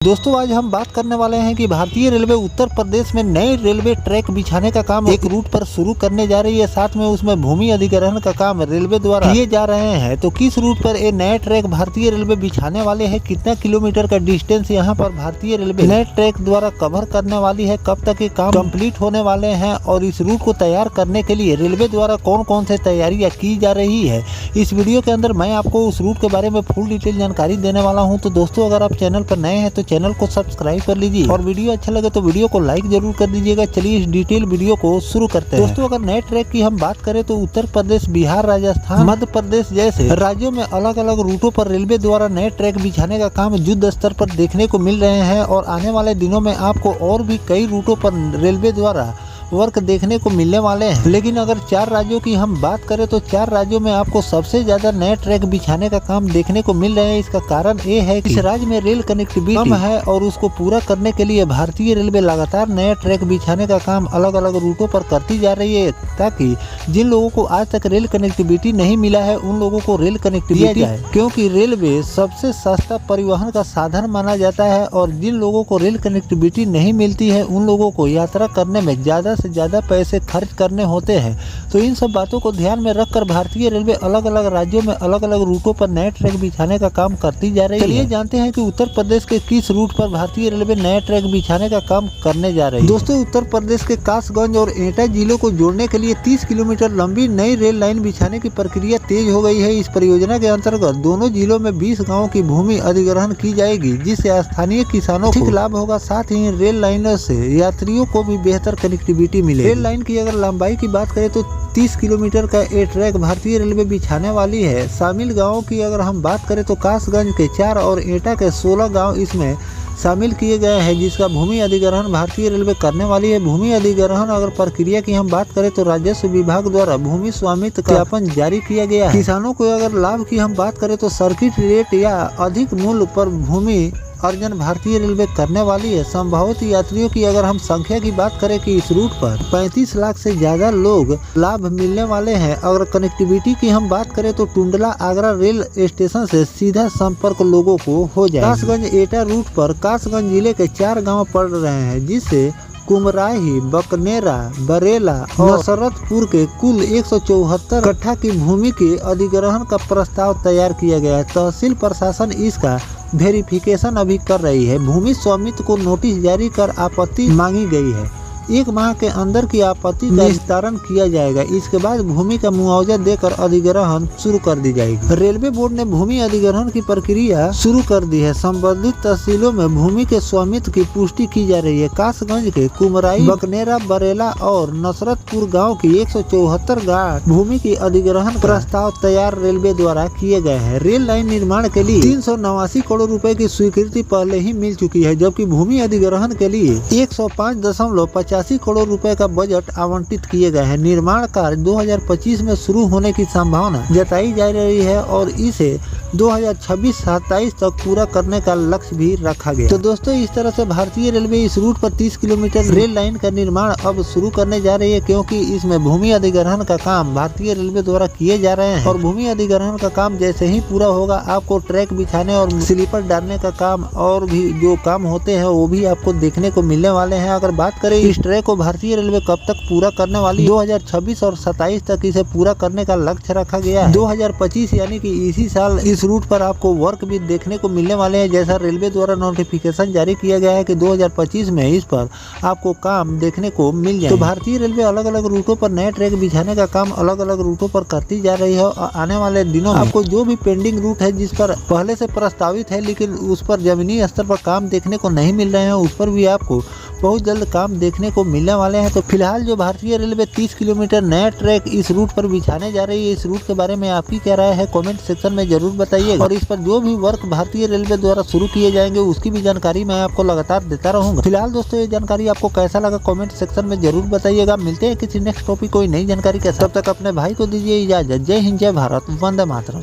दोस्तों आज हम बात करने वाले हैं कि भारतीय रेलवे उत्तर प्रदेश में नए रेलवे ट्रैक बिछाने का काम एक रूट पर शुरू करने जा रही है। साथ में उसमें भूमि अधिग्रहण का काम रेलवे द्वारा किए जा रहे हैं। तो किस रूट पर ये नए ट्रैक भारतीय रेलवे बिछाने वाले हैं, कितना किलोमीटर का डिस्टेंस यहाँ पर भारतीय रेलवे नए ट्रैक द्वारा कवर करने वाली है, कब तक ये काम कंप्लीट होने वाले हैं और इस रूट को तैयार करने के लिए रेलवे द्वारा कौन कौन से तैयारियां की जा रही है, इस वीडियो के अंदर मैं आपको उस रूट के बारे में फुल डिटेल जानकारी देने वाला हूं। तो दोस्तों अगर आप चैनल पर नए हैं तो चैनल को सब्सक्राइब कर लीजिए और वीडियो अच्छा लगे तो वीडियो को लाइक जरूर कर दीजिएगा। चलिए इस डिटेल वीडियो को शुरू करते हैं। दोस्तों अगर नए ट्रैक की हम बात करें तो उत्तर प्रदेश, बिहार, राजस्थान, मध्य प्रदेश जैसे राज्यों में अलग अलग रूटों पर रेलवे द्वारा नए ट्रैक बिछाने का काम युद्ध स्तर पर देखने को मिल रहे हैं और आने वाले दिनों में आपको और भी कई रूटों पर रेलवे द्वारा वर्क देखने को मिलने वाले हैं। लेकिन अगर 4 राज्यों की हम बात करें तो 4 राज्यों में आपको सबसे ज्यादा नए ट्रैक बिछाने का काम देखने को मिल रहे हैं। इसका कारण ये है कि इस राज्य में रेल कनेक्टिविटी कम है और उसको पूरा करने के लिए भारतीय रेलवे लगातार नए ट्रैक बिछाने का काम अलग अलग रूटों पर करती जा रही है, ताकि जिन लोगों को आज तक रेल कनेक्टिविटी नहीं मिला है उन लोगों को रेल कनेक्टिविटी दिया जाए, क्योंकि रेलवे सबसे सस्ता परिवहन का साधन माना जाता है और जिन लोगों को रेल कनेक्टिविटी नहीं मिलती है उन लोगों को यात्रा करने में ज्यादा से ज्यादा पैसे खर्च करने होते हैं। तो इन सब बातों को ध्यान में रखकर भारतीय रेलवे अलग अलग राज्यों में अलग अलग रूटों पर नए ट्रैक बिछाने का काम करती जा रही है। चलिए जानते हैं कि उत्तर प्रदेश के किस रूट पर भारतीय रेलवे नए ट्रैक बिछाने का काम करने जा रही है। दोस्तों उत्तर प्रदेश के कासगंज और एटा जिलों को जोड़ने के लिए 30 किलोमीटर लंबी नई रेल लाइन बिछाने की प्रक्रिया तेज हो गई है। इस परियोजना के अंतर्गत दोनों जिलों में 20 गाँव की भूमि अधिग्रहण की जाएगी, जिससे स्थानीय किसानों को लाभ होगा। साथ ही रेल लाइनों से यात्रियों को भी बेहतर कनेक्टिविटी मिले। रेल लाइन की अगर लंबाई की बात करें तो 30 किलोमीटर का ये ट्रैक भारतीय रेलवे बिछाने वाली है। शामिल गांवों की अगर हम बात करें तो कासगंज के 4 और एटा के 16 गांव इसमें शामिल किए गए हैं, जिसका भूमि अधिग्रहण भारतीय रेलवे करने वाली है। भूमि अधिग्रहण अगर प्रक्रिया की हम बात करें तो राजस्व विभाग द्वारा भूमि स्वामित्व ज्ञापन जारी किया गया है। किसानों को अगर लाभ की हम बात करें तो सर्किट रेट या अधिक मूल्य पर भूमि अर्जन भारतीय रेलवे करने वाली है। संभावित यात्रियों की अगर हम संख्या की बात करें कि इस रूट पर 35 लाख से ज्यादा लोग लाभ मिलने वाले हैं। अगर कनेक्टिविटी की हम बात करें तो टुंडला आगरा रेल स्टेशन से सीधा संपर्क लोगों को हो जाए। कासगंज एटा रूट पर कासगंज जिले के 4 गांव पड़ रहे हैं, जिससे कुमराही, बकनेरा, बरेला और नसरतपुर के कुल 174 कट्ठा की भूमि के अधिग्रहण का प्रस्ताव तैयार किया गया है। तहसील प्रशासन इसका वेरिफिकेशन अभी कर रही है। भूमि स्वामित्व को नोटिस जारी कर आपत्ति मांगी गई है। 1 माह के अंदर की आपत्ति का निस्तारण किया जाएगा। इसके बाद भूमि का मुआवजा देकर अधिग्रहण शुरू कर दी जाएगी। रेलवे बोर्ड ने भूमि अधिग्रहण की प्रक्रिया शुरू कर दी है। संबंधित तहसीलों में भूमि के स्वामित्व की पुष्टि की जा रही है। कासगंज के कुमराई, बकनेरा, बरेला और नसरतपुर गांव की 174 गांठ भूमि की अधिग्रहण प्रस्ताव तैयार रेलवे द्वारा किए गए हैं। रेल लाइन निर्माण के लिए 389 करोड़ रुपए की स्वीकृति पहले ही मिल चुकी है, जबकि भूमि अधिग्रहण के लिए 105.85 करोड़ रुपए का बजट आवंटित किए गए हैं। निर्माण कार्य 2025 में शुरू होने की संभावना जताई जा रही है और इसे 2026-27 तक पूरा करने का लक्ष्य भी रखा गया। तो दोस्तों इस तरह से भारतीय रेलवे इस रूट पर 30 किलोमीटर रेल लाइन का निर्माण अब शुरू करने जा रही है, क्योंकि इसमें भूमि अधिग्रहण का काम भारतीय रेलवे द्वारा किए जा रहे हैं। और भूमि अधिग्रहण का काम जैसे ही पूरा होगा आपको ट्रैक बिछाने और स्लीपर डालने का काम और भी जो काम होते हैं वो भी आपको देखने को मिलने वाले हैं। अगर बात करें इस ट्रैक को भारतीय रेलवे कब तक पूरा करने वाली, 2026 और 27 तक इसे पूरा करने का लक्ष्य रखा गया है। 2025 यानी कि इसी साल इस रूट पर आपको वर्क भी देखने को मिलने वाले हैं। जैसा रेलवे द्वारा नोटिफिकेशन जारी किया गया है कि 2025 में इस पर आपको काम देखने को मिल जाए। तो भारतीय रेलवे अलग अलग रूटों पर नए ट्रैक बिछाने का काम अलग अलग रूटों पर करती जा रही है और आने वाले दिनों में आपको जो भी पेंडिंग रूट है जिस पर पहले से प्रस्तावित है लेकिन उस पर जमीनी स्तर पर काम देखने को नहीं मिल रहे हैं, उस पर भी आपको बहुत जल्द काम देखने को मिलने वाले हैं। तो फिलहाल जो भारतीय रेलवे 30 किलोमीटर नया ट्रैक इस रूट पर बिछाने जा रही है, इस रूट के बारे में आपकी क्या राय है कमेंट सेक्शन में जरूर बताइएगा। और इस पर जो भी वर्क भारतीय रेलवे द्वारा शुरू किए जाएंगे उसकी भी जानकारी मैं आपको लगातार देता रहूंगा। फिलहाल दोस्तों ये जानकारी आपको कैसा लगा कमेंट सेक्शन में जरूर बताइएगा। मिलते हैं किसी नेक्स्ट टॉपिक कोई नई जानकारी के साथ, तब तक अपने भाई को दीजिए इजाजत। जय हिंद, जय भारत, वंदे मातरम।